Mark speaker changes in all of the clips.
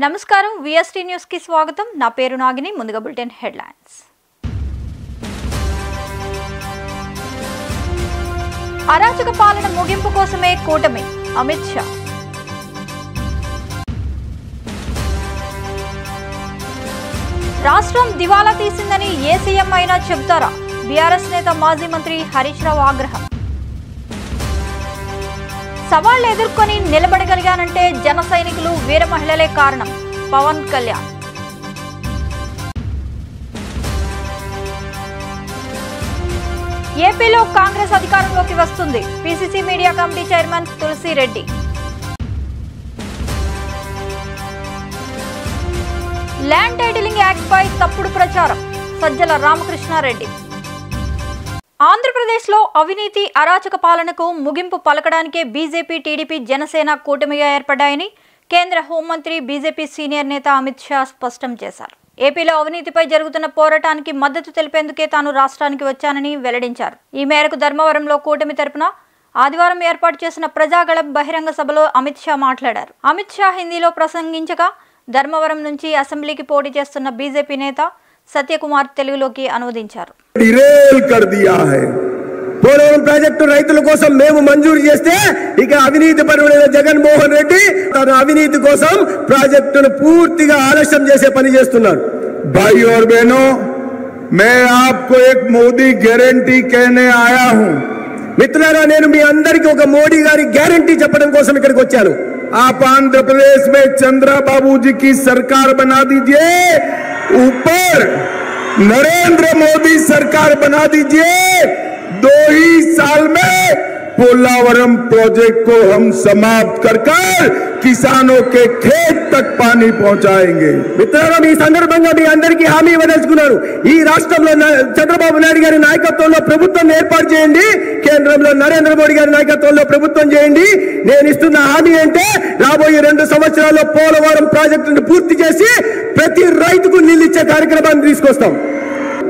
Speaker 1: నమస్కారం VST news కి స్వాగతం. నా పేరు నాగిని. ముందుగా బులెటిన్ హెడ్లైన్స్. అరాచక పాలన ముగింపు కోసమే కూటమి, అమిత్ షా. రాష్ట్రం దివాలా తీసిందని ఏ సీఎం అయినా చెబుతారా? బీఆర్ఎస్ నేత మాజీ మంత్రి హరీష్ రావు ఆగ్రహం. సవాళ్లు ఎదుర్కొని నిలబడగలిగానంటే జన సైనికులు వీర మహిళలే కారణం, పవన్ కళ్యాణ్. ఏపీలో కాంగ్రెస్ అధికారంలోకి వస్తుంది, పీసీసీ మీడియా కమిటీ చైర్మన్ తులసి రెడ్డి. ల్యాండ్ టైటిలింగ్ యాక్ట్ పై తప్పుడు ప్రచారం, సజ్జల రామకృష్ణారెడ్డి. ఆంధ్రప్రదేశ్లో అవినీతి అరాచక పాలనకు ముగింపు పలకడానికే బీజేపీ, టీడీపీ, జనసేన కూటమిగా ఏర్పడ్డాయని కేంద్ర హోంమంత్రి, బీజేపీ సీనియర్ నేత అమిత్ షా స్పష్టం చేశారు. ఏపీలో అవినీతిపై జరుగుతున్న పోరాటానికి మద్దతు తెలిపేందుకే తాను రాష్ట్రానికి వచ్చానని వెల్లడించారు. ఈ మేరకు ధర్మవరంలో కూటమి తరపున ఆదివారం ఏర్పాటు చేసిన ప్రజాగళం బహిరంగ సభలో అమిత్ షా మాట్లాడారు. అమిత్ షా హిందీలో ప్రసంగించగా ధర్మవరం నుంచి అసెంబ్లీకి పోటీ చేస్తున్న బీజేపీ నేత సత్యకుమార్ తెలుగులోకి అనువదించారు.
Speaker 2: పోలవరం ప్రాజెక్టు రైతుల కోసం మేము మంజూరు చేస్తే ఇక అవినీతి పరుడైన జగన్మోహన్ రెడ్డి తన అవినీతి కోసం ప్రాజెక్టును పూర్తిగా ఆలస్యం చేసే పని చేస్తున్నారు.
Speaker 3: भाई और बहनों, मैं आपको एक मोदी गारंटी कहने आया हूं.
Speaker 2: మిత్రులారా, నేను మీ అందరికీ ఒక మోడీ గారి గ్యారంటీ చెప్పడం కోసం ఇక్కడికి వచ్చాను.
Speaker 3: आप आंध्र प्रदेश में चंद्रबाबू जी की सरकार बना दीजिए, ऊपर नरेंद्र मोदी सरकार बना दीजिए. 2 ही साल में पोलावरम प्रोजेक्ट को हम समाप्त कर किसानों के खेत तक पानी पहुंचाएंगे.
Speaker 2: మిత్రులారా, ఈ సందర్భంగా మీ అందరికీ హామీ ఇవ్వదలుచుకున్నారు. ఈ రాష్ట్రంలో చంద్రబాబు నాయుడు గారి నాయకత్వంలో ప్రభుత్వం ఏర్పాటు చేయండి, కేంద్రంలో నరేంద్ర మోడీ గారి నాయకత్వంలో ప్రభుత్వం చేయండి. నేను ఇస్తున్న హామీ అంటే రాబోయే 2 సంవత్సరాల్లో పోలవరం ప్రాజెక్టును పూర్తి చేసి ప్రతి రైతుకు నీళ్ళు ఇచ్చే కార్యక్రమాన్ని తీసుకొస్తాం.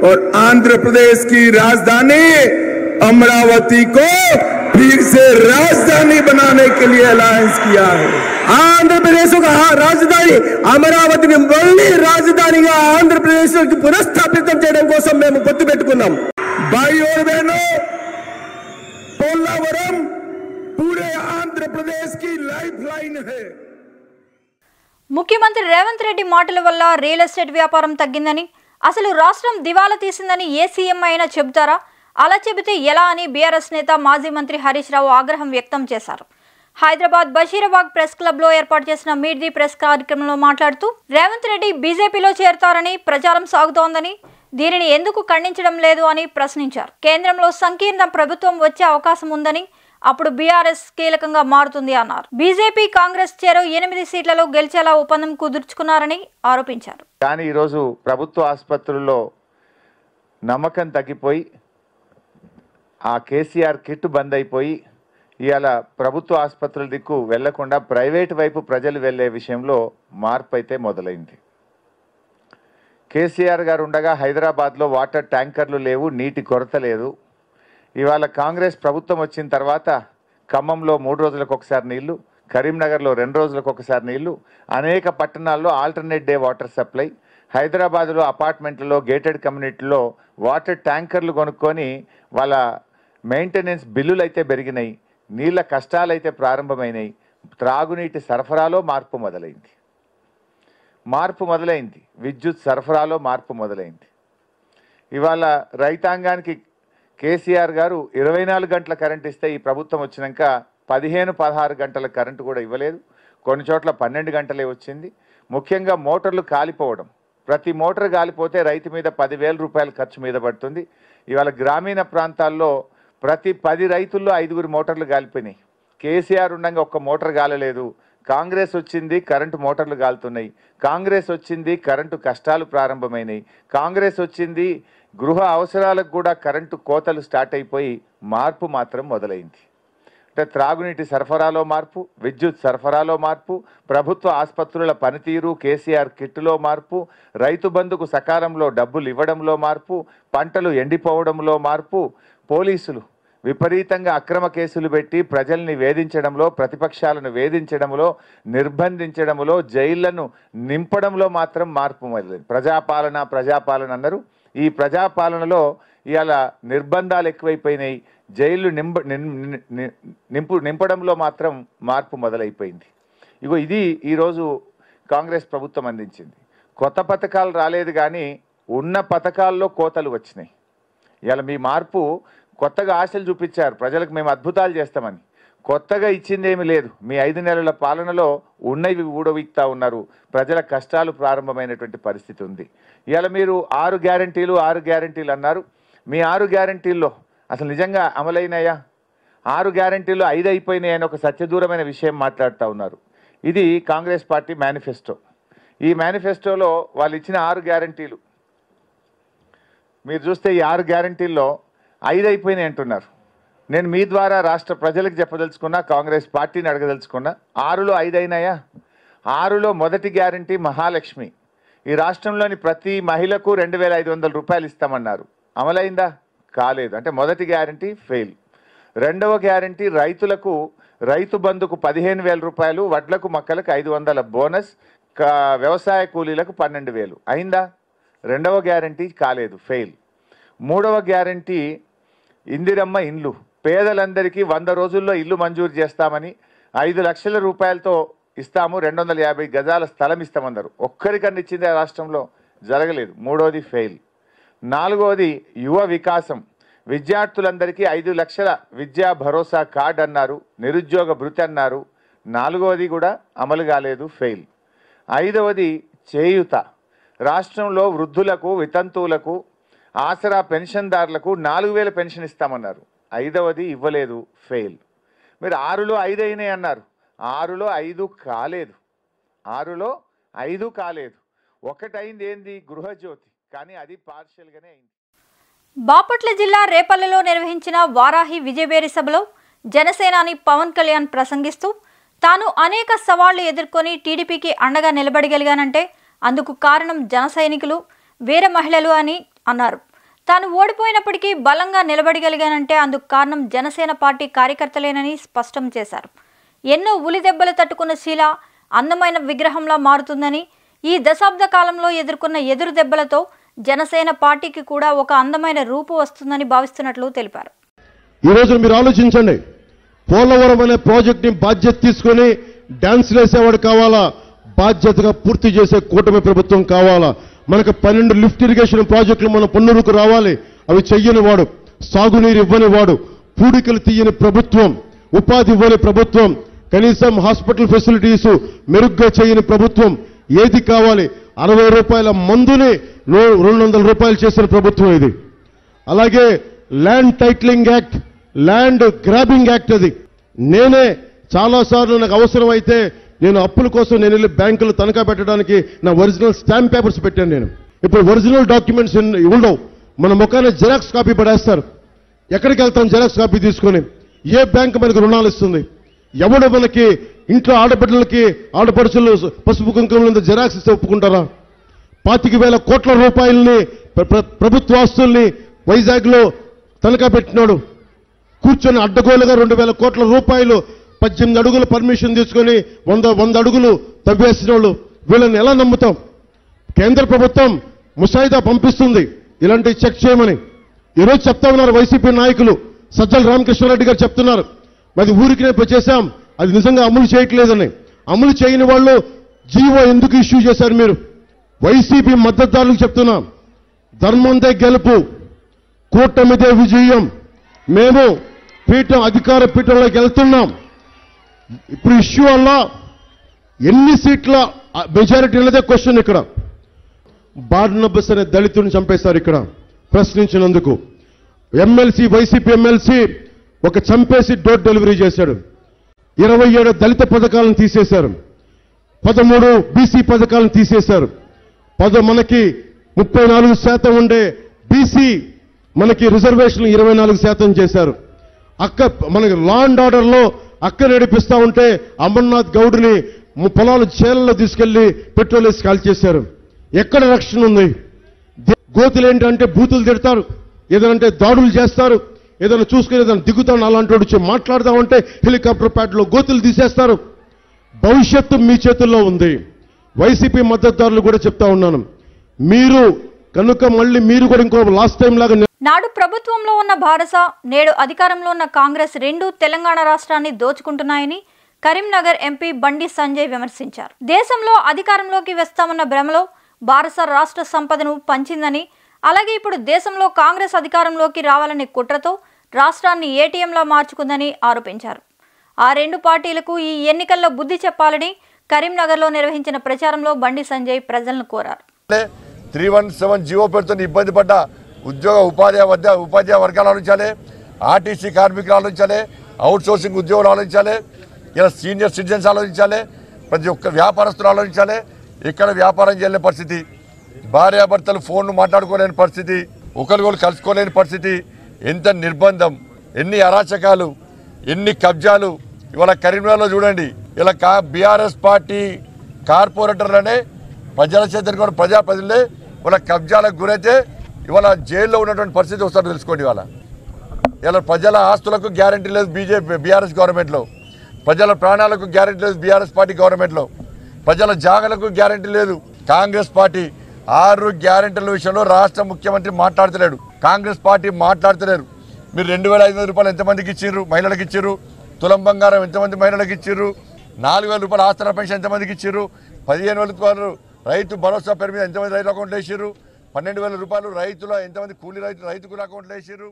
Speaker 3: और आंध्र प्रदेश की राजधानी अमरावती को फिर से राजधानी बनाने के लिए अलायंस किया है.
Speaker 2: ఆంధ్రప్రదేశ్ రాజధాని అమరావతిని మళ్ళీ రాజధానిగా ఆంధ్రప్రదేశ్ పునఃస్థాపితం చేయడం కోసం మేము పొత్తు పెట్టుకున్నాం.
Speaker 3: भाई और बहनों, पोलावरम पूरे आंध्र प्रदेश की लाइफलाइन है.
Speaker 1: ముఖ్యమంత్రి రేవంత్ రెడ్డి మాటల వల్ల రియల్ ఎస్టేట్ వ్యాపారం తగ్గిందని, అసలు రాష్ట్రం దివాలా తీసిందని ఏ సీఎం అయినా చెబుతారా? అలా చెబితే ఎలా అని బీఆర్ఎస్ నేత మాజీ మంత్రి హరీష్ రావు ఆగ్రహం వ్యక్తం చేశారు. హైదరాబాద్ బషీరాబాగ్ ప్రెస్ క్లబ్ లో ఏర్పాటు చేసిన మీట్ ది ప్రెస్ కార్యక్రమంలో మాట్లాడుతూ రేవంత్ రెడ్డి బీజేపీలో చేరతారని ప్రచారం సాగుతోందని, దీనిని ఎందుకు ఖండించడం లేదు అని ప్రశ్నించారు. కేంద్రంలో సంకీర్ణ ప్రభుత్వం వచ్చే అవకాశం ఉందని, అప్పుడు బీఆర్ఎస్ కీలకంగా మారుతుంది అన్నారు. బీజేపీ, కాంగ్రెస్ చేరో 8 సీట్లలో గెలిచేలా ఒప్పందం కుదుర్చుకున్నారని ఆరోపించారు.
Speaker 4: కానీ ఈరోజు ప్రభుత్వ ఆసుపత్రుల్లో నమ్మకం తగ్గిపోయి ఆ కేసీఆర్ కిట్ బంద్ అయిపోయి ఇవాళ ప్రభుత్వ ఆసుపత్రుల దిక్కు వెళ్లకుండా ప్రైవేట్ వైపు ప్రజలు వెళ్లే విషయంలో మార్పు అయితే మొదలైంది. కేసీఆర్ గారు ఉండగా హైదరాబాద్లో వాటర్ ట్యాంకర్లు లేవు, నీటి కొరత లేదు. ఇవాళ కాంగ్రెస్ ప్రభుత్వం వచ్చిన తర్వాత ఖమ్మంలో 3 రోజులకు ఒకసారి నీళ్లు, కరీంనగర్లో 2 రోజులకు ఒకసారి నీళ్లు, అనేక పట్టణాల్లో ఆల్టర్నేట్ డే వాటర్ సప్లై, హైదరాబాద్లో అపార్ట్మెంట్లలో గేటెడ్ కమ్యూనిటీలో వాటర్ ట్యాంకర్లు కొనుక్కొని వాళ్ళ మెయింటెనెన్స్ బిల్లులు అయితే పెరిగినాయి, నీళ్ళ కష్టాలు అయితే ప్రారంభమైనాయి, త్రాగునీటి సరఫరాలో మార్పు మొదలైంది, విద్యుత్ సరఫరాలో మార్పు మొదలైంది. ఇవాళ రైతాంగానికి కేసీఆర్ గారు 24 గంటల కరెంట్ ఇస్తే ఈ ప్రభుత్వం వచ్చినాక 15-16 గంటల కరెంటు కూడా ఇవ్వలేదు. కొన్ని చోట్ల 12 గంటలే వచ్చింది. ముఖ్యంగా మోటార్లు కాలిపోవడం, ప్రతి మోటార్ కాలిపోతే రైతు మీద 10,000 రూపాయలు ఖర్చు మీద పడుతుంది. ఇవాళ గ్రామీణ ప్రాంతాల్లో ప్రతి 10 రైతుల్లో 5 మోటార్లు కాలిపోయినాయి. కేసీఆర్ ఉండగా ఒక్క మోటార్ కాలలేదు. కాంగ్రెస్ వచ్చింది, కరెంటు మోటార్లు కాలుతున్నాయి. కాంగ్రెస్ వచ్చింది, కరెంటు కష్టాలు ప్రారంభమైనాయి. కాంగ్రెస్ వచ్చింది, గృహ అవసరాలకు కూడా కరెంటు కోతలు స్టార్ట్ అయిపోయి మార్పు మాత్రం మొదలైంది. అంటే త్రాగునీటి సరఫరాలో మార్పు, విద్యుత్ సరఫరాలో మార్పు, ప్రభుత్వ ఆసుపత్రుల పనితీరు, కేసీఆర్ కిట్టులో మార్పు, రైతు బంధుకు సకాలంలో డబ్బులు ఇవ్వడంలో మార్పు, పంటలు ఎండిపోవడంలో మార్పు, పోలీసులు విపరీతంగా అక్రమ కేసులు పెట్టి ప్రజల్ని వేధించడంలో, ప్రతిపక్షాలను వేధించడంలో, నిర్బంధించడంలో, జైళ్లను నింపడంలో మాత్రం మార్పు మొదలైంది. ప్రజాపాలన అన్నారు. ఈ ప్రజాపాలనలో ఇవాళ నిర్బంధాలు ఎక్కువైపోయినాయి. జైళ్లు నింపడంలో మాత్రం మార్పు మొదలైపోయింది. ఇగో ఇది ఈరోజు కాంగ్రెస్ ప్రభుత్వం అందించింది. కొత్త పథకాలు రాలేదు, కానీ ఉన్న పథకాల్లో కోతలు వచ్చినాయి. ఇవాళ మీ మార్పు కొత్తగా ఆశలు చూపించారు ప్రజలకు, మేము అద్భుతాలు చేస్తామని. కొత్తగా ఇచ్చిందేమీ లేదు. మీ 5 నెలల పాలనలో ఉన్నవి ఊడవిక్తా ఉన్నారు. ప్రజల కష్టాలు ప్రారంభమైనటువంటి పరిస్థితి ఉంది. ఇవాళ మీరు 6 గ్యారంటీలు అన్నారు. మీ 6 గ్యారంటీల్లో అసలు నిజంగా అమలైనాయా? 6 గ్యారంటీలు 5 అయిపోయినాయని ఒక సత్యదూరమైన విషయం మాట్లాడుతూ ఉన్నారు. ఇది కాంగ్రెస్ పార్టీ మేనిఫెస్టో. ఈ మేనిఫెస్టోలో వాళ్ళు ఇచ్చిన 6 గ్యారంటీలు మీరు చూస్తే ఈ 6 గ్యారంటీల్లో 5 అయిపోయినాయి అంటున్నారు. నేను మీ ద్వారా రాష్ట్ర ప్రజలకు చెప్పదలుచుకున్నా, కాంగ్రెస్ పార్టీని అడగదలుచుకున్నా, 6లో 5 అయినాయా? 6లో మొదటి గ్యారంటీ మహాలక్ష్మి. ఈ రాష్ట్రంలోని ప్రతి మహిళకు 2,500 రూపాయలు ఇస్తామన్నారు. అమలైందా? కాలేదు. అంటే మొదటి గ్యారంటీ ఫెయిల్. రెండవ గ్యారంటీ రైతులకు రైతు బంధుకు 15,000 రూపాయలు, వడ్లకు మొక్కలకు 500 బోనస్, వ్యవసాయ కూలీలకు 12,000. అయిందా? రెండవ గ్యారంటీ కాలేదు, ఫెయిల్. మూడవ గ్యారంటీ ఇందిరమ్మ ఇండ్లు. పేదలందరికీ 100 రోజుల్లో ఇల్లు మంజూరు చేస్తామని 5 లక్షల రూపాయలతో ఇస్తాము, 250 గజాల స్థలం ఇస్తామన్నారు. ఒక్కరికన్నా ఇచ్చింది ఆ రాష్ట్రంలో? జరగలేదు. మూడోది ఫెయిల్. నాలుగోది యువ వికాసం. విద్యార్థులందరికీ 5 లక్షల విద్యా భరోసా కార్డు అన్నారు, నిరుద్యోగ భృతి అన్నారు. నాలుగోది కూడా అమలు కాలేదు, ఫెయిల్. ఐదవది చేయూత. రాష్ట్రంలో వృద్ధులకు, వితంతువులకు, ఆసరా పెన్షన్దారులకు 4,000 పెన్షన్ ఇస్తామన్నారు. ఐదవది ఇవ్వలేదు, ఫెయిల్. మీరు 6లో 5 అయినాయి అన్నారు. 6లో 5 కాలేదు. 6లో 5 కాలేదు. ఒకటైంది ఏంది? గృహజ్యోతి. కానీ అది పార్షియల్గానే అయింది.
Speaker 1: బాపట్ల జిల్లా రేపల్లెలో నిర్వహించిన వారాహి విజయబేరి సభలో జనసేనాని పవన్ కళ్యాణ్ ప్రసంగిస్తూ తాను అనేక సవాళ్లు ఎదుర్కొని టీడీపీకి అండగా నిలబడగలిగానంటే అందుకు కారణం జన సైనికులు, వీర మహిళలు అని అన్నారు. తాను ఓడిపోయినప్పటికీ బలంగా నిలబడగలిగానంటే అందుకు కారణం జనసేన పార్టీ కార్యకర్తలేనని స్పష్టం చేశారు. ఎన్నో ఉలి దెబ్బలు తట్టుకున్న శీల అందమైన విగ్రహంలా మారుతుందని, ఈ దశాబ్ద కాలంలో ఎదుర్కొన్న ఎదురు దెబ్బలతో జనసేన పార్టీకి కూడా ఒక అందమైన రూపు వస్తుందని భావిస్తున్నట్లు తెలిపారు.
Speaker 5: ఈ రోజు మీరు ఆలోచించండి, పోలవరం అనే ప్రాజెక్ట్ ని బాధ్యత తీసుకొని డాన్స్ వేసేవాడు కావాలా, బాధ్యతగా పూర్తి చేసే కూటమి ప్రభుత్వం కావాలా? మనకు 12 లిఫ్ట్ ఇరిగేషన్ ప్రాజెక్టులు మన పొన్నూరుకు రావాలి. అవి చెయ్యని వాడు, సాగునీరు ఇవ్వని వాడు, పూడికలు తీయని ప్రభుత్వం, ఉపాధి ఇవ్వని ప్రభుత్వం, కనీసం హాస్పిటల్ ఫెసిలిటీస్ మెరుగ్గా చేయని ప్రభుత్వం. ఏది కావాలి? 60 రూపాయల మందుని 200 రూపాయలు చేసిన ప్రభుత్వం ఇది. అలాగే land titling act, land grabbing act. అది నేనే చాలాసార్లు నాకు అవసరం అయితే నేను అప్పుల కోసం నేను వెళ్ళి బ్యాంకులు తనఖా పెట్టడానికి నా ఒరిజినల్ స్టాంప్ పేపర్స్ పెట్టాను. నేను ఇప్పుడు ఒరిజినల్ డాక్యుమెంట్స్ ఉండవు, మన ముఖాన్ని జిరాక్స్ కాపీ పడేస్తారు. ఎక్కడికి వెళ్తాం జిరాక్స్ కాపీ తీసుకొని? ఏ బ్యాంక్ మనకు రుణాలు ఇస్తుంది? ఎవడు మనకి ఇంట్లో ఆడబిడ్డలకి, ఆడపడుచులు పసుపు కుంకుమల జిరాక్స్ ఇస్తే ఒప్పుకుంటారా? 25,000 కోట్ల రూపాయలని ప్రభుత్వ ఆస్తుల్ని వైజాగ్ లో తనఖా పెట్టినాడు. కూర్చొని అడ్డగోలుగా 2,000 కోట్ల రూపాయలు 18 అడుగులు పర్మిషన్ తీసుకొని 100 అడుగులు తవ్వేసిన వాళ్ళు. వీళ్ళని ఎలా నమ్ముతాం? కేంద్ర ప్రభుత్వం ముసాయిదా పంపిస్తుంది ఇలాంటి చెక్ చేయమని. ఈరోజు చెప్తా ఉన్నారు వైసీపీ నాయకులు, సజ్జల రామకృష్ణారెడ్డి గారు చెప్తున్నారు, మరి ఊరికి చేశాం, అది నిజంగా అమలు చేయట్లేదని. అమలు చేయని వాళ్ళు జీవో ఎందుకు ఇష్యూ చేశారు? మీరు వైసీపీ మద్దతుదారులకు చెప్తున్నాం, ధర్మందే గెలుపు, కూటమిదే విజయం. మేము పీఠం, అధికార పీఠంలోకి వెళ్తున్నాం. ఇప్పుడు ఇష్యూ వల్ల ఎన్ని సీట్ల మెజారిటీ అనేదే క్వశ్చన్. ఇక్కడ బార్నబస్ అనే దళితుడిని చంపేశారు ఇక్కడ ప్రశ్నించినందుకు. ఎమ్మెల్సీ, వైసీపీ ఎమ్మెల్సీ ఒక చంపేసి డోర్ డెలివరీ చేశాడు. 27 దళిత పథకాలను తీసేశారు, 13 బీసీ పథకాలను తీసేశారు. మనకి 34% ఉండే బీసీ మనకి రిజర్వేషన్లు 24% చేశారు. మనకి లా అండ్ ఆర్డర్ లో అక్క నడిపిస్తా ఉంటే అమర్నాథ్ గౌడ్ని పొలాలు చేలలో తీసుకెళ్లి పెట్రోల్ వేసి కాల్ చేశారు. ఎక్కడ రక్షణ ఉంది? గోతులు ఏంటంటే బూతులు తిడతారు, ఏదంటే దాడులు చేస్తారు. ఏదైనా చూసుకుని ఏదైనా దిగుతాను అలాంటి వచ్చి మాట్లాడదామంటే హెలికాప్టర్ ప్యాడ్లో గోతులు తీసేస్తారు. భవిష్యత్తు మీ చేతుల్లో ఉంది. వైసీపీ మద్దతుదారులు కూడా చెప్తా ఉన్నాను, మీరు కనుక మళ్ళీ మీరు కూడా ఇంకో లాస్ట్ టైం లాగా
Speaker 1: నాడు ప్రభుత్వంలో ఉన్న భారస, నేడు అధికారంలో ఉన్న కాంగ్రెస్ రెండూ తెలంగాణ రాష్ట్రాన్ని దోచుకుంటున్నాయని కరీంనగర్ ఎంపీ బండి సంజయ్ విమర్శించారు. దేశంలో అధికారంలోకి వస్తామన్న భ్రమలో భారస రాష్ట్ర సంపదను పంచిందని, అలాగే ఇప్పుడు దేశంలో కాంగ్రెస్ అధికారంలోకి రావాలనే కుట్రతో రాష్ట్రాన్ని ఏటీఎంలా మార్చుకుందని ఆరోపించారు. ఆ రెండు పార్టీలకు ఈ ఎన్నికల్లో బుద్ధి చెప్పాలని కరీంనగర్లో నిర్వహించిన ప్రచారంలో బండి సంజయ్ ప్రజలను కోరారు.
Speaker 6: 317 జీవో పేరుతో ఇబ్బంది పడ్డ ఉద్యోగ ఉపాధ్యాయ వర్గాలు ఆలోచించాలి, ఆర్టీసీ కార్మికులు ఆలోచించాలి, అవుట్ సోర్సింగ్ ఉద్యోగులు ఆలోచించాలి, ఇలా సీనియర్ సిటిజన్స్ ఆలోచించాలి, ప్రతి ఒక్క వ్యాపారస్తులు ఆలోచించాలి. ఇక్కడ వ్యాపారం చేయలేని పరిస్థితి, భార్యాభర్తలు ఫోన్లు మాట్లాడుకోలేని పరిస్థితి, ఒకరికొకరు కలుసుకోలేని పరిస్థితి, ఎంత నిర్బంధం, ఎన్ని అరాచకాలు, ఎన్ని కబ్జాలు. ఇవాళ కరీంనగర్లో చూడండి, ఇలా బీఆర్ఎస్ పార్టీ కార్పొరేటర్లనే ప్రజల చేత ప్రజాప్రతినిధులే ఇవాళ కబ్జాలకు గురైతే ఇవాళ జైల్లో ఉన్నటువంటి పరిస్థితి వస్తారు తెలుసుకోండి. ఇలా ప్రజల ఆస్తులకు గ్యారంటీ లేదు బీఆర్ఎస్ గవర్నమెంట్లో, ప్రజల ప్రాణాలకు గ్యారంటీ లేదు బీఆర్ఎస్ పార్టీ గవర్నమెంట్లో, ప్రజల జాగలకు గ్యారంటీ లేదు కాంగ్రెస్ పార్టీ. 6 గ్యారంటీల విషయంలో రాష్ట్ర ముఖ్యమంత్రి మాట్లాడతలేడు, కాంగ్రెస్ పార్టీ మాట్లాడతలేరు. మీరు 2,500 రూపాయలు ఎంతమందికి ఇచ్చిర్రు, మహిళలకు ఇచ్చిర్రు? తులం బంగారం ఎంతమంది మహిళలకు ఇచ్చిర్రు? 4,000 రూపాయలు ఆసరా పెన్షన్ ఎంతమందికి ఇచ్చిర్రు? 15,000 రూపాయలు రైతు భరోసా పేరు మీద ఎంతమంది రైతు అకౌంట్లో వేసిర్రు? 12,000 రూపాయలు రైతుల ఎంతమంది కూలీ రైతు కూలీ అకౌంట్లో వేసిర్రు?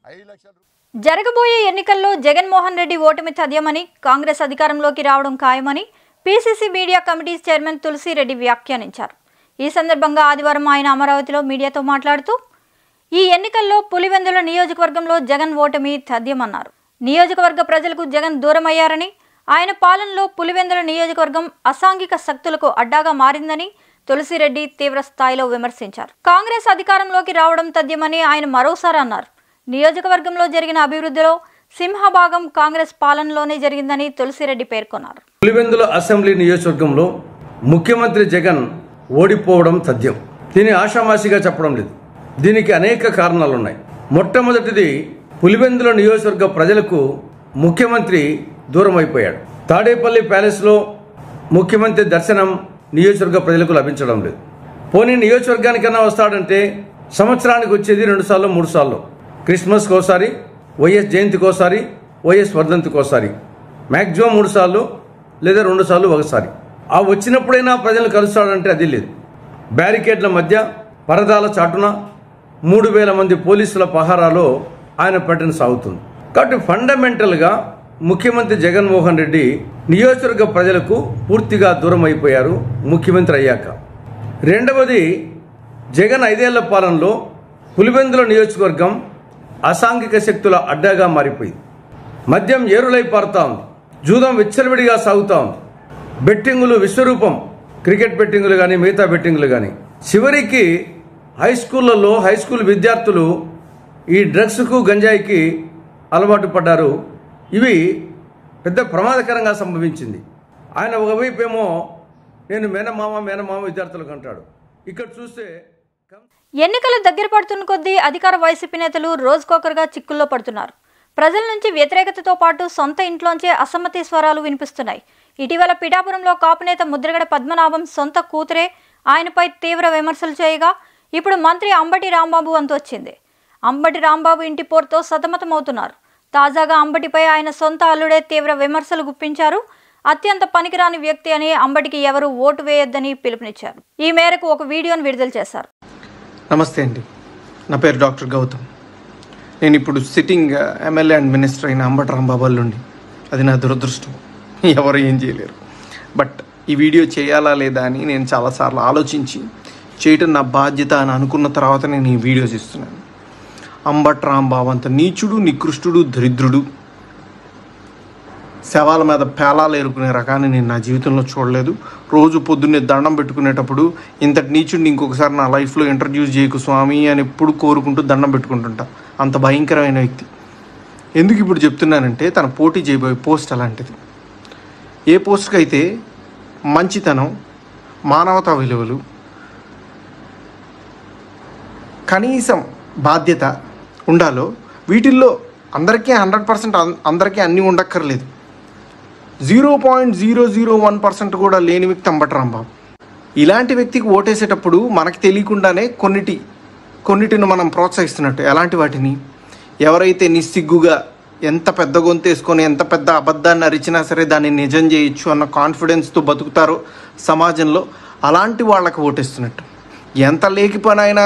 Speaker 6: 5 లక్షలు.
Speaker 1: జరగబోయే ఎన్నికల్లో జగన్మోహన్ రెడ్డి ఓటమి తథ్యమని, కాంగ్రెస్ అధికారంలోకి రావడం ఖాయమని PCC media committee chairman Tulasi Reddy వ్యాఖ్యానించారు. ఈ సందర్భంగా ఆదివారం ఆయన అమరావతిలో మీడియాతో మాట్లాడుతూ ఈ ఎన్నికల్లో పులివెందుల నియోజకవర్గంలో జగన్ ఓటమి తథ్యమన్నారు. నియోజకవర్గ ప్రజలకు జగన్ దూరమయ్యారని, ఆయన పాలనలో పులివెందుల నియోజకవర్గం అసాంఘిక శక్తులకు అడ్డాగా మారిందని తులసిరెడ్డి తీవ్ర స్థాయిలో విమర్శించారు. కాంగ్రెస్ అధికారంలోకి రావడం తథ్యమని ఆయన మరోసారి అన్నారు. నియోజకవర్గంలో జరిగిన అభివృద్ధిలో సింహభాగం కాంగ్రెస్ పాలనలోనే జరిగిందని తులసిరెడ్డి పేర్కొన్నారు.
Speaker 7: పులివెందుల అసెంబ్లీ నియోజకవర్గంలో ముఖ్యమంత్రి జగన్ ఓడిపోవడం తథ్యం. దీన్ని ఆషామాషిగా చెప్పడం లేదు. దీనికి అనేక కారణాలు ఉన్నాయి. మొట్టమొదటిది, పులివెందుల నియోజకవర్గ ప్రజలకు ముఖ్యమంత్రి దూరం అయిపోయాడు. తాడేపల్లి ప్యాలెస్లో ముఖ్యమంత్రి దర్శనం నియోజకవర్గ ప్రజలకు లభించడం లేదు. పోనీ నియోజకవర్గానికన్నా వస్తాడంటే సంవత్సరానికి వచ్చేది 2 సార్లు 3 సార్లు. క్రిస్మస్కి ఒకసారి, వైఎస్ జయంతికి ఒకసారి, వైఎస్ వర్ధంతికి ఒకసారి, మ్యాక్సిమం 3 సార్లు లేదా 2 సార్లు ఒకసారి. ఆ వచ్చినప్పుడైనా ప్రజలను కలుస్తాడంటే అది లేదు. బ్యారికేడ్ల మధ్య పరదాల చాటున 3,000 మంది పోలీసుల పహారాలో ఆయన పర్యటన సాగుతుంది. కాబట్టి ఫండమెంటల్గా ముఖ్యమంత్రి జగన్మోహన్ రెడ్డి నియోజకవర్గ ప్రజలకు పూర్తిగా దూరం అయిపోయారు ముఖ్యమంత్రి అయ్యాక. రెండవది, జగన్ 5 ఏళ్ల పాలనలో పులివెందుల నియోజకవర్గం అసాంఘిక శక్తుల అడ్డాగా మారిపోయింది. మద్యం ఏరులై పారుతా ఉంది, జూదం విచ్చలవిడిగా సాగుతూ ఉంది, బెట్టింగులు విశ్వరూపం, క్రికెట్ బెట్టింగులు కానీ మిగతా బెట్టింగులు కానీ. చివరికి హై స్కూల్ విద్యార్థులు ఈ డ్రగ్స్కు గంజాయికి అలవాటు పడ్డారు. ఇవి పెద్ద ప్రమాదకరంగా సంభవించింది. ఆయన ఒకవైపు ఏమో నేను మేనమామ విద్యార్థులకు అంటాడు. ఇక్కడ చూస్తే
Speaker 1: ఎన్నికలు దగ్గర పడుతున్న కొద్దీ అధికార వైసీపీ నేతలు రోజుకొకరుగా చిక్కుల్లో పడుతున్నారు. ప్రజల నుంచి వ్యతిరేకతతో పాటు సొంత ఇంట్లోంచే అసమ్మతి స్వరాలు వినిపిస్తున్నాయి. ఇటీవల పిఠాపురంలో కాపు నేత ముద్రగడ పద్మనాభం సొంత కూతురే ఆయనపై తీవ్ర విమర్శలు చేయగా, ఇప్పుడు మంత్రి అంబటి రాంబాబు వంతు వచ్చింది. అంబటి రాంబాబు ఇంటి పోరుతో సతమతమవుతున్నారు. తాజాగా అంబటిపై ఆయన సొంత అల్లుడే తీవ్ర విమర్శలు గుప్పించారు. అత్యంత పనికిరాని వ్యక్తి అని, అంబటికి ఎవరు ఓటు వేయొద్దని పిలుపునిచ్చారు. ఈ మేరకు ఒక వీడియోను విడుదల చేశారు.
Speaker 8: నమస్తే అండి, నా పేరు డాక్టర్ గౌతమ్. నేను ఇప్పుడు సిట్టింగ్ ఎమ్మెల్యే అండ్ మినిస్టర్ అయిన అంబటి రాంబాబు అల్లుండి. అది నా దురదృష్టం, ఎవరు ఏం చేయలేరు. బట్ ఈ వీడియో చేయాలా లేదా అని నేను చాలాసార్లు ఆలోచించి చేయటం నా బాధ్యత అని అనుకున్న తర్వాత నేను ఈ వీడియోస్ ఇస్తున్నాను. అంబటి రాంబాబు అంత నీచుడు, నికృష్టుడు, దరిద్రుడు, శవాల మీద పేలాలు ఏరుకునే రకాన్ని నేను నా జీవితంలో చూడలేదు. రోజు పొద్దున్నే దండం పెట్టుకునేటప్పుడు ఇంతటి నీచుడిని ఇంకొకసారి నా లైఫ్లో ఇంట్రడ్యూస్ చేయకు స్వామి అని ఎప్పుడు కోరుకుంటూ దండం పెట్టుకుంటుంటా. అంత భయంకరమైన వ్యక్తి. ఎందుకు ఇప్పుడు చెప్తున్నానంటే, తన పోటీ చేయబోయే పోస్ట్ అలాంటిది. ఏ పోస్ట్కి అయితే మంచితనం, మానవతా విలువలు, కనీసం బాధ్యత ఉండాలో వీటిల్లో అందరికీ 100% అందరికీ అన్నీ ఉండక్కర్లేదు. 0.001% కూడా లేని వ్యక్తి అంబటి రాంబాబు. ఇలాంటి వ్యక్తికి ఓటేసేటప్పుడు మనకు తెలియకుండానే కొన్నిటిని మనం ప్రోత్సహిస్తున్నట్టు. ఎలాంటి వాటిని? ఎవరైతే నిస్సిగ్గుగా ఎంత పెద్ద గొంతు వేసుకొని ఎంత పెద్ద అబద్ధాన్ని అరిచినా సరే దాన్ని నిజం చేయొచ్చు అన్న కాన్ఫిడెన్స్తో బతుకుతారో సమాజంలో, అలాంటి వాళ్ళకి ఓటేస్తున్నట్టు. ఎంత లేకి పని అయినా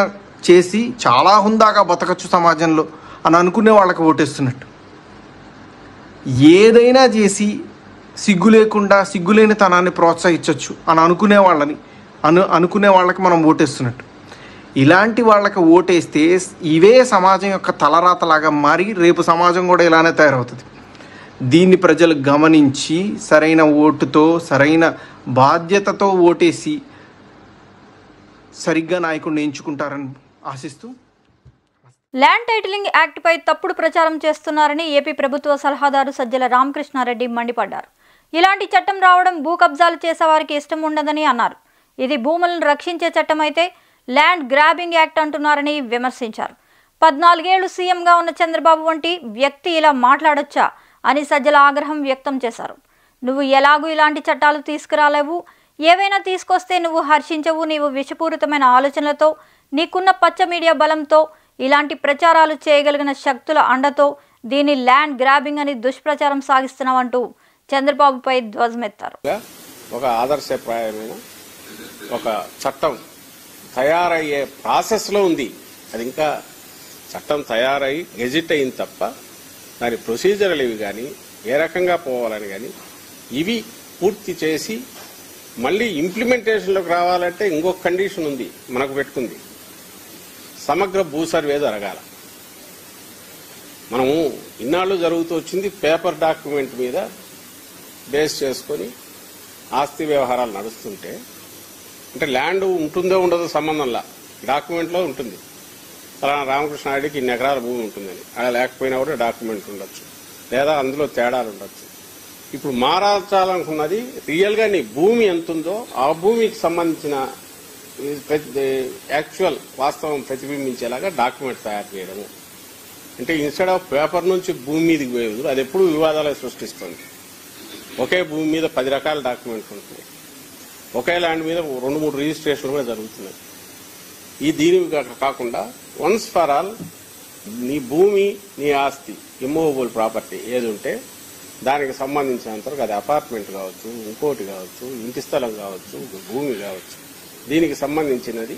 Speaker 8: చేసి చాలా హుందాగా బతకచ్చు సమాజంలో అని అనుకునే వాళ్ళకి ఓటేస్తున్నట్టు. ఏదైనా చేసి సిగ్గు లేకుండా సిగ్గులేని తనాన్ని ప్రోత్సహించవచ్చు అని అనుకునే వాళ్ళకి మనం ఓటేస్తున్నట్టు. ఇలాంటి వాళ్ళకి ఓటేస్తే ఇవే సమాజం యొక్క తలరాతలాగా మారి రేపు సమాజం కూడా ఇలానే తయారవుతుంది. దీన్ని ప్రజలు గమనించి సరైన ఓటుతో సరైన బాధ్యతతో ఓటేసి సరిగ్గా నాయకుడిని ఎంచుకుంటారని ఆశిస్తూ.
Speaker 1: ల్యాండ్ టైటిలింగ్ యాక్ట్పై తప్పుడు ప్రచారం చేస్తున్నారని ఏపీ ప్రభుత్వ సలహాదారు సజ్జల రామకృష్ణారెడ్డి మండిపడ్డారు. ఇలాంటి చట్టం రావడం భూ కబ్జాలు చేసేవారికి ఇష్టం ఉండదని అన్నారు. ఇది భూములను రక్షించే చట్టం అయితే ల్యాండ్ గ్రాబింగ్ యాక్ట్ అంటున్నారని విమర్శించారు. 14 ఏళ్లు సీఎంగా ఉన్న చంద్రబాబు వంటి వ్యక్తి ఇలా మాట్లాడొచ్చా అని సజ్జల ఆగ్రహం వ్యక్తం చేశారు. నువ్వు ఎలాగూ ఇలాంటి చట్టాలు తీసుకురాలేవు, ఏవైనా తీసుకొస్తే నువ్వు హర్షించవు. నీవు విషపూరితమైన ఆలోచనలతో, నీకున్న పచ్చ మీడియా బలంతో, ఇలాంటి ప్రచారాలు చేయగలిగిన శక్తుల అండతో దీన్ని ల్యాండ్ గ్రాబింగ్ అని దుష్ప్రచారం సాగిస్తున్నావంటూ చంద్రబాబుపై ధ్వజమెత్తారు.
Speaker 9: ఒక ఆదర్శప్రాయమైన ఒక చట్టం తయారయ్యే ప్రాసెస్లో ఉంది. అది ఇంకా చట్టం తయారై గెజిట్ అయింది తప్ప దాని ప్రొసీజర్లు ఇవి కానీ ఏ రకంగా పోవాలని కానీ ఇవి పూర్తి చేసి మళ్ళీ ఇంప్లిమెంటేషన్లోకి రావాలంటే ఇంకొక కండిషన్ ఉంది మనకు పెట్టుకుంది. సమగ్ర భూ సర్వే జరగాల. మనము ఇన్నాళ్ళు జరుగుతూ వచ్చింది పేపర్ డాక్యుమెంట్ మీద బేస్ చేసుకొని ఆస్తి వ్యవహారాలు నడుస్తుంటే, అంటే ల్యాండ్ ఉంటుందో ఉండదో సంబంధంలా డాక్యుమెంట్లో ఉంటుంది. ఫలానా రామకృష్ణారెడ్డికి ఇన్ని ఎకరాల భూమి ఉంటుందని, అలా లేకపోయినా కూడా డాక్యుమెంట్ ఉండొచ్చు, లేదా అందులో తేడాలు ఉండొచ్చు. ఇప్పుడు మారాల్చాలనుకున్నది రియల్గా నీ భూమి ఎంత ఉందో ఆ భూమికి సంబంధించిన యాక్చువల్ వాస్తవం ప్రతిబింబించేలాగా డాక్యుమెంట్ తయారు చేయడము. అంటే ఇన్స్టెడ్ ఆఫ్ పేపర్ నుంచి భూమి మీదకి పోయేది అది ఎప్పుడు వివాదాలు సృష్టిస్తుంది. ఒకే భూమి మీద 10 రకాల డాక్యుమెంట్లు ఉంటున్నాయి. ఒకే ల్యాండ్ మీద 2-3 రిజిస్ట్రేషన్లు కూడా జరుగుతున్నాయి. ఈ దీని కాకుండా వన్స్ ఫర్ ఆల్ నీ భూమి, నీ ఆస్తి, ఇమ్మూవబుల్ ప్రాపర్టీ ఏది ఉంటే దానికి సంబంధించినంతవరకు అది అపార్ట్మెంట్ కావచ్చు, ఇంకోటి కావచ్చు, ఇంటి స్థలం కావచ్చు, భూమి కావచ్చు, దీనికి సంబంధించినది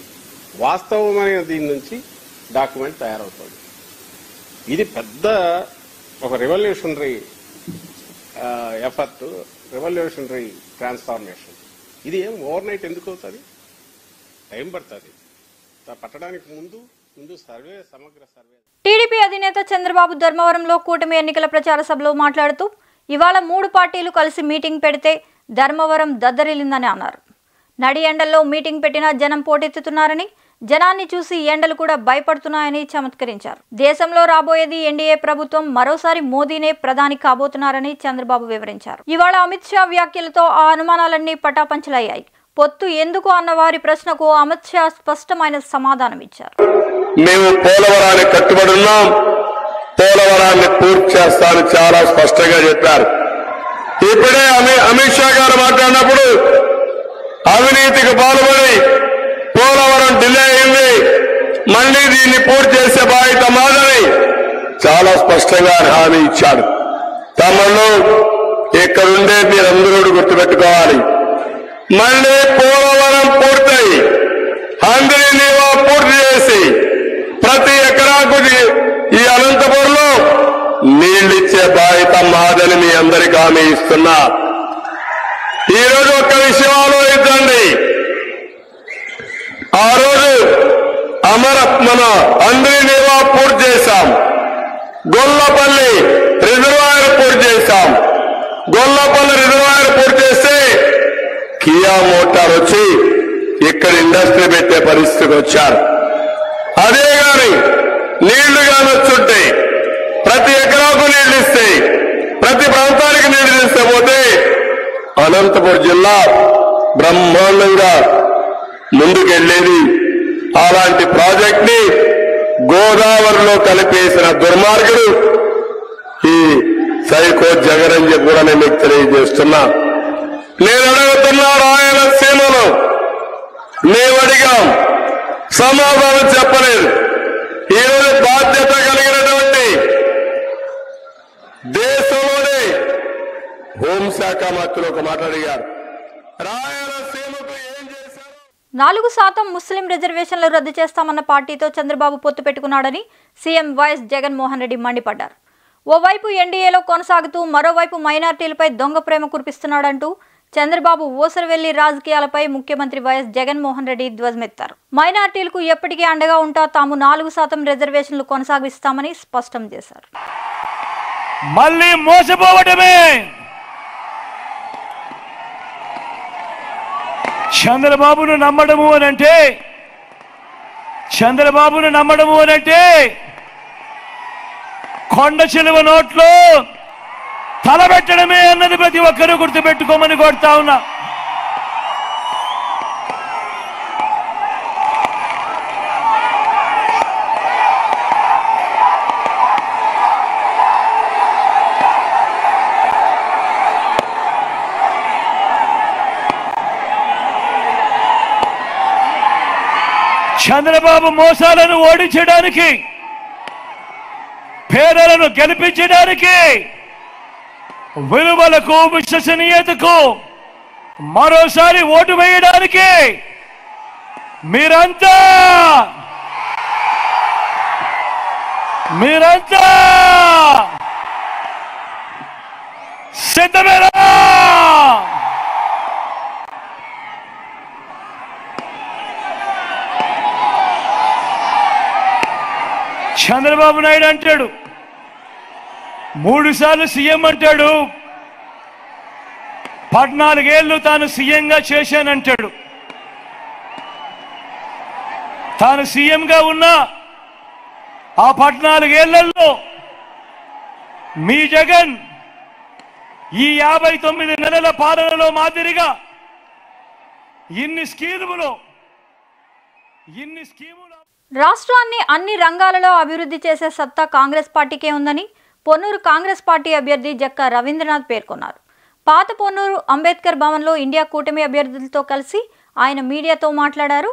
Speaker 9: వాస్తవమైన దీని నుంచి డాక్యుమెంట్ తయారవుతుంది. ఇది పెద్ద ఒక రెవల్యూషనరీ ఎఫర్ట్, రెవల్యూషనరీ ట్రాన్స్ఫార్మేషన్. ఇది ఏం ఓవర్ నైట్ ఎందుకు అవుతుంది? టైం పడుతుంది. పట్టడానికి ముందు సమగ్ర సర్వే.
Speaker 1: టీడీపీ అధినేత చంద్రబాబు ధర్మవరంలో కూటమి ఎన్నికల ప్రచార సభలో మాట్లాడుతూ ఇవాళ 3 పార్టీలు కలిసి మీటింగ్ పెడితే ధర్మవరం దద్దరిల్లిందని అన్నారు. నడి ఎండల్లో మీటింగ్ పెట్టినా జనం పోటెత్తుతున్నారని, జనాన్ని చూసి ఎండలు కూడా భయపడుతున్నాయని చమత్కరించారు. దేశంలో రాబోయేది ఎన్డీఏ ప్రభుత్వం, మరోసారి మోదీనే ప్రధాని కాబోతున్నారని చంద్రబాబు వివరించారు. ఇవాళ అమిత్ షా వ్యాఖ్యలతో ఆ అనుమానాలన్నీ పటాపంచలయ్యాయి. పొత్తు ఎందుకు అన్న వారి ప్రశ్నకు అమిత్ షా స్పష్టమైన సమాధానం ఇచ్చారు.
Speaker 3: మేము పోలవరానికి కట్టుబడి ఉన్నాం, పోలవరాన్ని పూర్తి చేస్తానని చాలా స్పష్టంగా చెప్పారు. ఇప్పుడే అమిత్ షా గారు మాట్లాడినప్పుడు అవినీతికి పాల్పడి పోలవరం డిలే అయింది, మళ్లీ దీన్ని పూర్తి చేసే బాధ్యత మాదని చాలా స్పష్టంగా హామీ ఇచ్చాడు. తమలో ఇక్కడుండే మీరందరూ గుర్తుపెట్టుకోవాలి, మళ్లీ పోలవరం పూర్తయి అందరి నీవా పూర్తి చేసి ప్రతి ఎకరాకు ఈ అనంతపురంలో నీళ్లిచ్చే బాధ్యత మాదని మీ అందరికీ హామీ ఇస్తున్నా. ఈరోజు ఒక్క విషయం ఆలోచించండి. ఆ రోజు మన అందరి నీవా పూర్తి చేశాం, గొల్లపల్లి రిజర్వాయర్ పూర్తి చేశాం. గొల్లపల్లి రిజర్వాయర్ పూర్తి చేస్తే కియా మోటార్ వచ్చి ఇక్కడ ఇండస్ట్రీ పెట్టే పరిస్థితికి వచ్చారు. అదే గాని నీళ్లు కానొచ్చుంటే ప్రతి ఎకరాకు నీళ్లు ఇస్తే, ప్రతి ప్రాంతానికి నీళ్లు ఇస్తే పోతే అనంతపురం జిల్లా బ్రహ్మాండంగా ముందుకెళ్లేది. అలాంటి ప్రాజెక్ట్ ని గోదావరిలో కలిపేసిన దుర్మార్గుడు సైకో జగన్ అని చెప్పి కూడా నేను మీకు తెలియజేస్తున్నా. నేను అడుగుతున్నా, రాయలసీమలో మేము అడిగాం, సమాధానం చెప్పలేదు. ఈరోజు బాధ్యత కలిగినటువంటి దేశంలోనే హోంశాఖ మంత్రులు ఒక మాట అడిగారు, రాయలసీమకు ఏం చేశారు?
Speaker 1: 4% ముస్లిం రిజర్వేషన్లు రద్దు చేస్తామన్న పార్టీతో చంద్రబాబు పొత్తు పెట్టుకున్నాడని సీఎం వైఎస్ జగన్మోహన్ రెడ్డి మండిపడ్డారు. ఓవైపు ఎన్డీఏలో కొనసాగుతూ మరోవైపు మైనార్టీలపై దొంగ ప్రేమ కురిపిస్తున్నాడంటూ చంద్రబాబు ఊసరవెల్లి రాజకీయాలపై ముఖ్యమంత్రి వైఎస్ జగన్మోహన్ రెడ్డి ధ్వజమెత్తారు. మైనార్టీలకు ఎప్పటికీ అండగా ఉంటా, తాము 4% రిజర్వేషన్లు కొనసాగిస్తామని స్పష్టం చేశారు.
Speaker 10: మళ్ళీ మోసపోవడమే చంద్రబాబును నమ్మడము అనంటే కొండ చిలువ నోట్లో తలబెట్టడమే అన్నది ప్రతి ఒక్కరూ గుర్తుపెట్టుకోమని కోరుతా ఉన్నా. చంద్రబాబు మోసాలను ఓడించడానికి, పేదలను గెలిపించడానికి, విలువలకు విశ్వసనీయతకు మరోసారి ఓటు వేయడానికి మీరంతా సిద్ధమేనా? చంద్రబాబు నాయుడు అంటాడు, 3 సార్లు సీఎం అంటాడు, 14 ఏళ్లు తాను సీఎంగా చేశానంటాడు. తాను సీఎంగా ఉన్న ఆ 14 ఏళ్లలో మీ జగన్ ఈ 59 నెలల పాలనలో మాదిరిగా ఇన్ని స్కీములు
Speaker 1: రాష్ట్రాన్ని అన్ని రంగాలలో అభివృద్ధి చేసే సత్తా కాంగ్రెస్ పార్టీకే ఉందని పొన్నూరు కాంగ్రెస్ పార్టీ అభ్యర్థి జక్క రవీంద్రనాథ్ పేర్కొన్నారు. పాత పొన్నూరు అంబేద్కర్ భవన్లో ఇండియా కూటమి అభ్యర్థులతో కలిసి ఆయన మీడియాతో మాట్లాడారు.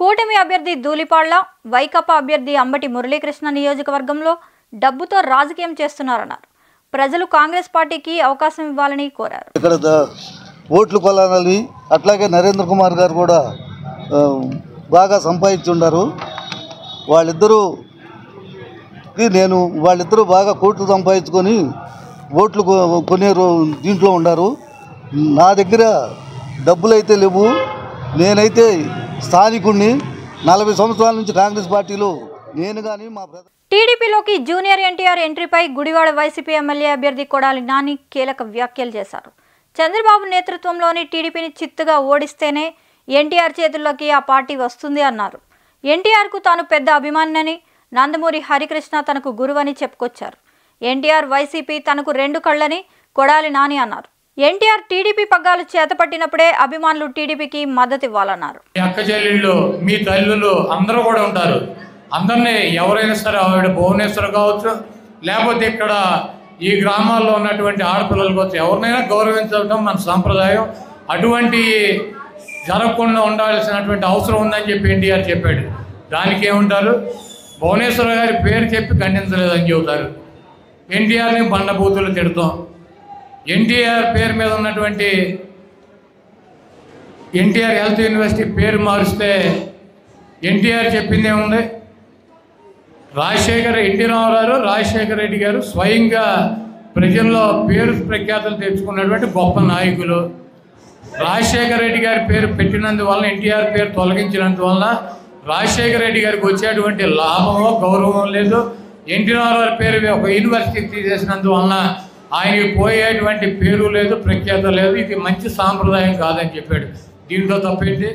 Speaker 1: కూటమి అభ్యర్థి ధూళిపాళ్ల, వైకాపా అభ్యర్థి అంబటి మురళీకృష్ణ నియోజకవర్గంలో డబ్బుతో రాజకీయం చేస్తున్నారన్నారు. ప్రజలు కాంగ్రెస్ పార్టీకి అవకాశం ఇవ్వాలని కోరారు.
Speaker 11: ఇక్కడ ఓట్లు కొలాలని, అట్లాగే నరేంద్ర కుమార్ గారు కూడా బాగా సంపాదించుండారు. వాళ్ళిద్దరూ బాగా కోట్లు సంపాదించుకొని ఓట్లు కొనే దీంట్లో ఉన్నారు. నా దగ్గర డబ్బులు అయితే లేవు. నేనైతే స్థానికుడిని. 40 సంవత్సరాల నుంచి కాంగ్రెస్ పార్టీలో నేను కానీ మా
Speaker 1: టీడీపీలోకి జూనియర్ ఎన్టీఆర్ ఎంట్రీపై గుడివాడ వైసీపీ ఎమ్మెల్యే అభ్యర్థి కొడాలి నాని కీలక వ్యాఖ్యలు చేశారు. చంద్రబాబు నేతృత్వంలోని టీడీపీని చిత్తుగా ఓడిస్తేనే ఎన్టీఆర్ చేతుల్లోకి ఆ పార్టీ వస్తుంది అన్నారు. ఎన్టీఆర్కు తాను పెద్ద అభిమానినని, నందమూరి హరికృష్ణ తనకు గురువని చెప్పుకొచ్చారు. ఎన్టీఆర్ వైసీపీ తనకు 2 కళ్ళని కొడాలి నాని అన్నారు. ఎన్టీఆర్ టీడీపీ పగ్గాలు చేతపట్టినప్పుడే అభిమానులు టీడీపీకి మద్దతు ఇవ్వాలన్నారు.
Speaker 12: అక్క చెల్లెళ్ళు, మీ తల్లులు అందరూ కూడా ఉంటారు. అందరినీ ఎవరైనా సరే, ఆవిడ భువనేశ్వర్ కావచ్చు, లేకపోతే ఇక్కడ ఈ గ్రామాల్లో ఉన్నటువంటి ఆడపిల్లలు కావచ్చు, ఎవరినైనా గౌరవించడం మన సాంప్రదాయం. అటువంటి జరగకుండా ఉండాల్సినటువంటి అవసరం ఉందని చెప్పి ఎన్టీఆర్ చెప్పాడు. దానికి ఏముంటారు, భువనేశ్వర గారి పేరు చెప్పి ఖండించలేదని చెబుతారు. ఎన్టీఆర్ని బండబూతులు తిడతాం. ఎన్టీఆర్ పేరు మీద ఉన్నటువంటి ఎన్టీఆర్ హెల్త్ యూనివర్సిటీ పేరు మారుస్తే ఎన్టీఆర్ చెప్పింది ఏముంది? ఎన్టీ రామారావు, రాజశేఖర రెడ్డి గారు స్వయంగా ప్రజల్లో పేరు ప్రఖ్యాతులు తెచ్చుకున్నటువంటి గొప్ప నాయకులు. రాజశేఖర రెడ్డి గారి పేరు పెట్టినందువల్ల, ఎన్టీఆర్ పేరు తొలగించినందువల్ల రాజశేఖర రెడ్డి గారికి వచ్చేటువంటి లాభమో గౌరవం లేదు. ఎన్టీ రామారావు పేరు ఒక యూనివర్సిటీ తీసేసినందువల్ల ఆయనకి పోయేటువంటి పేరు లేదు, ప్రఖ్యాత లేదు. ఇది మంచి సాంప్రదాయం కాదని చెప్పాడు. దీంట్లో తప్పేంటి?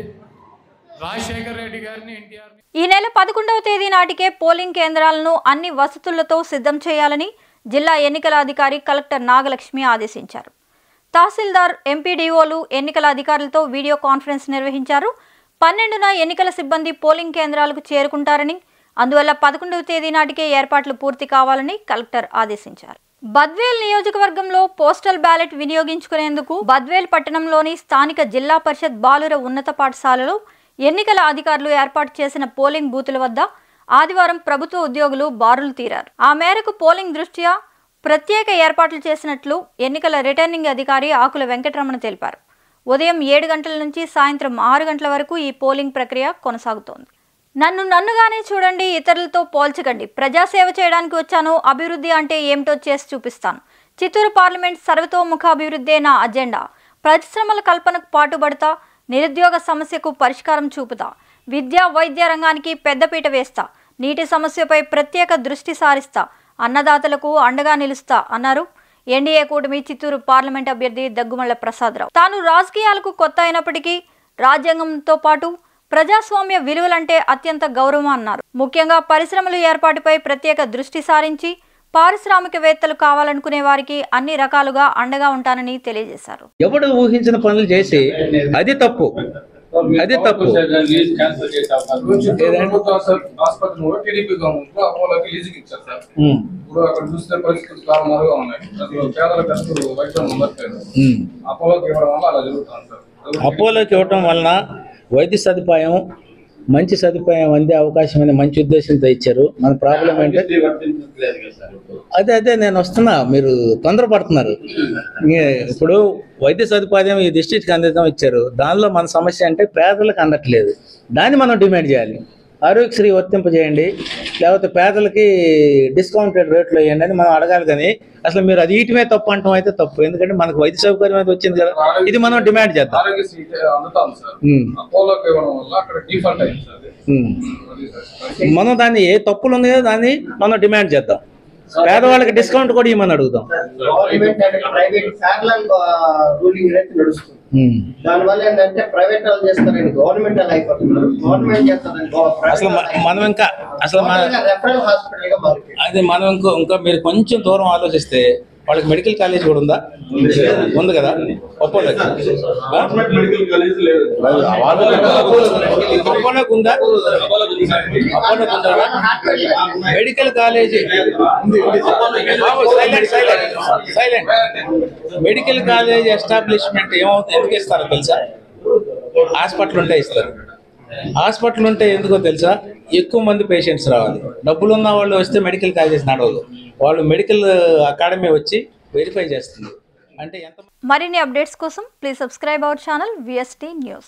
Speaker 12: రాజశేఖర రెడ్డి గారిని, ఎన్టీఆర్
Speaker 1: ఈ నెల 11వ తేదీ నాటికే పోలింగ్ కేంద్రాలను అన్ని వసతులతో సిద్ధం చేయాలని జిల్లా ఎన్నికల అధికారి కలెక్టర్ నాగలక్ష్మి ఆదేశించారు. తహసీల్దార్, ఎంపీడీఓలు ఎన్నికల అధికారులతో వీడియో కాన్ఫరెన్స్ నిర్వహించారు. 12న ఎన్నికల సిబ్బంది పోలింగ్ కేంద్రాలకు చేరుకుంటారని, అందువల్ల 11వ తేదీ నాటికే ఏర్పాట్లు పూర్తి కావాలని కలెక్టర్ ఆదేశించారు. బద్వేల్ నియోజకవర్గంలో పోస్టల్ బ్యాలెట్ వినియోగించుకునేందుకు బద్వేల్ పట్టణంలోని స్థానిక జిల్లా పరిషత్ బాలుర ఉన్నత పాఠశాలలో ఎన్నికల అధికారులు ఏర్పాటు చేసిన పోలింగ్ బూతుల వద్ద ఆదివారం ప్రభుత్వ ఉద్యోగులు బారులు తీరారు. ఆ మేరకు పోలింగ్ దృష్ట్యా ప్రత్యేక ఏర్పాట్లు చేసినట్లు ఎన్నికల రిటర్నింగ్ అధికారి ఆకుల వెంకటరమణ తెలిపారు. ఉదయం 7 గంటల నుంచి సాయంత్రం 6 గంటల వరకు ఈ పోలింగ్ ప్రక్రియ కొనసాగుతోంది. నన్నుగానే చూడండి, ఇతరులతో పోల్చకండి. ప్రజాసేవ చేయడానికి వచ్చాను. అభివృద్ధి అంటే ఏమిటో చేసి చూపిస్తాను. చిత్తూరు పార్లమెంట్ సర్వతోముఖ అభివృద్ధే నా అజెండా. పరిశ్రమల కల్పనకు పాటుపడతా. నిరుద్యోగ సమస్యకు పరిష్కారం చూపుతా. విద్యా వైద్య రంగానికి పెద్దపీట వేస్తా. నీటి సమస్యపై ప్రత్యేక దృష్టి సారిస్తా. అన్నదాతలకు అండగా నిలుస్తా అన్నారు ఎన్డీఏ కూటమి చిత్తూరు పార్లమెంట్ అభ్యర్థి దగ్గుమళ్ల ప్రసాదరావు. తాను రాజకీయాలకు కొత్త అయినప్పటికీ రాజ్యాంగంతో పాటు ప్రజాస్వామ్య విలువలంటే అత్యంత గౌరవం అన్నారు. ముఖ్యంగా పరిశ్రమల ఏర్పాటుపై ప్రత్యేక దృష్టి సారించి పారిశ్రామికవేత్తలు కావాలనుకునే వారికి అన్ని రకాలుగా అండగా ఉంటానని తెలియజేశారు.
Speaker 13: ఎవడు ఊహించిన పనులు చేసి అది తప్పు. అపోలోకి ఇవ్వటం వలన వైద్య సదుపాయం మంచి సదుపాయం అందే అవకాశం అనే మంచి ఉద్దేశంతో ఇచ్చారు. మన ప్రాబ్లం ఏంటంటే అదే నేను వస్తున్నా, మీరు తొందరపడుతున్నారు. ఇప్పుడు వైద్య సదుపాయం ఈ డిస్ట్రిక్ట్కి అందడం ఇచ్చారు. దానిలో మన సమస్య అంటే పేదలకు అందట్లేదు. దాన్ని మనం డిమాండ్ చేయాలి. ఆరోగ్యశ్రీ వర్తింపజేయండి, లేకపోతే పేదలకి డిస్కౌంటెడ్ రేట్లో వేయండి అని మనం అడగాలి. కానీ అసలు మీరు అది ఈటమే తప్పు అంటాం అయితే తప్పు. ఎందుకంటే మనకు వైద్య సౌకర్యం అయితే వచ్చింది కదా, ఇది మనం డిమాండ్ చేద్దాం. మనం దాన్ని ఏ తప్పులు ఉన్నాయో దాన్ని మనం డిమాండ్ చేద్దాం. పేదవాళ్ళకి డిస్కౌంట్ కూడా ఇవ్వమని అడుగుతాం.
Speaker 14: దానివల్ల ఏంటంటే ప్రైవేట్ వాళ్ళు చేస్తారని గవర్నమెంట్ అలా అయిపోతున్నారు. గవర్నమెంట్ చేస్తారని
Speaker 13: అసలు మనం ఇంకా
Speaker 14: రెఫరల్ హాస్పిటల్ గా మారుతుంది.
Speaker 13: అది మనం ఇంకా మీరు కొంచెం దూరం ఆలోచిస్తే వాళ్ళకి మెడికల్ కాలేజ్ కూడా ఉందా? ఉంది కదా. అపోలోకి ఉందా? Medical college silent medical college establishment ఏమవుతుంది? ఎందుకు ఇస్తారో తెలుసా? హాస్పిటల్ ఉంటే ఇస్తారు. హాస్పిటల్ ఉంటే ఎందుకో తెలుసా? ఎక్కువ మంది పేషెంట్స్ రావాలి. డబ్బులు ఉన్న వాళ్ళు వస్తే మెడికల్ కాలేజ్ నడవదు. వాళ్ళు మెడికల్ అకాడమీ వచ్చి వెరిఫై చేస్తుంది. అంటే ఎంత.
Speaker 1: మరిన్ని అప్డేట్స్ కోసం please subscribe our channel VST news.